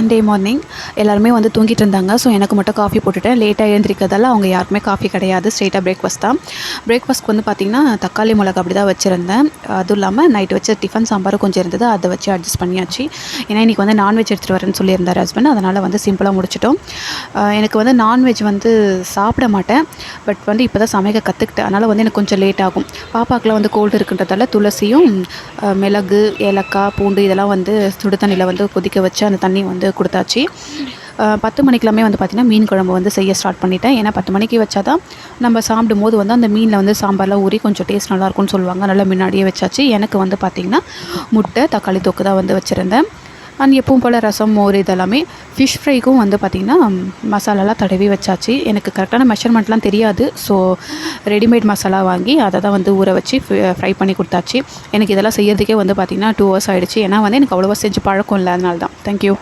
Sunday morning எல்லாருமே வந்து தூங்கிட்டு இருந்தாங்க. ஸோ எனக்கு மட்டும் காஃபி போட்டுட்டேன். லேட்டாக எழுந்திரிக்கிறதால அவங்க யாருக்குமே காஃபி கிடையாது. ஸ்ட்ரெயிட்டாக பிரேக்ஃபாஸ்ட் தான். பிரேக்ஃபாஸ்ட்க்கு வந்து பார்த்திங்கன்னா தக்காளி மிளகு அப்படி தான் வச்சுருந்தேன். அதுவும் இல்லாமல் நைட்டு வச்ச டிஃபன் சாம்பாரும் கொஞ்சம் இருந்தது. அதை வச்சு அட்ஜஸ்ட் பண்ணியாச்சு. ஏன்னா இன்றைக்கி வந்து நான்வெஜ் எடுத்துகிட்டு வரேன்னு சொல்லியிருந்தார் ஹஸ்பண்ட். அதனால் வந்து சிம்பிளாக முடிச்சிட்டோம். எனக்கு வந்து நான்வெஜ் வந்து சாப்பிட மாட்டேன். பட் வந்து இப்போ தான் சமைக்க கற்றுக்கிட்டேன். அதனால் வந்து எனக்கு கொஞ்சம் லேட் ஆகும். பாப்பாக்கெலாம் வந்து கோல்டு இருக்குன்றதால துளசியும் மிளகு, ஏலக்காய், பூண்டு இதெல்லாம் வந்து சுடு தண்ணியில் வந்து கொதிக்க வச்சு அந்த தண்ணி வந்து கொடுத்தாச்சு. 10 மணிக்கெல்லாமே வந்து பார்த்திங்கன்னா மீன் குழம்பு வந்து செய்ய ஸ்டார்ட் பண்ணிட்டேன். ஏன்னா 10 மணிக்கு வச்சா தான் நம்ம சாப்பிடும்போது வந்து அந்த மீனில் வந்து சாம்பார்லாம் ஊறி கொஞ்சம் டேஸ்ட் நல்லாயிருக்கும்னு சொல்லுவாங்க. அதனால் முன்னாடியே வச்சாச்சு. எனக்கு வந்து பார்த்திங்கன்னா முட்டை, தக்காளி தொக்கு தான் வந்து வச்சுருந்தேன். அண்ட் எப்பவும் போல் ரசம், மோர் இதெல்லாமே. ஃபிஷ் ஃப்ரைக்கும் வந்து பார்த்திங்கன்னா மசாலாலாம் தடவி வச்சாச்சு. எனக்கு கரெக்டான மெஷர்மெண்ட்லாம் தெரியாது. ஸோ ரெடிமேட் மசாலா வாங்கி அதை தான் வந்து ஊற வச்சு ஃப்ரை பண்ணி கொடுத்தாச்சு. எனக்கு இதெல்லாம் செய்யறதுக்கே வந்து பார்த்திங்கன்னா 2 hours ஆகிடுச்சு. ஏன்னா வந்து எனக்கு அவ்வளோவா செஞ்சு பழக்கம் இல்லை. அதனால தான். தேங்க்யூ.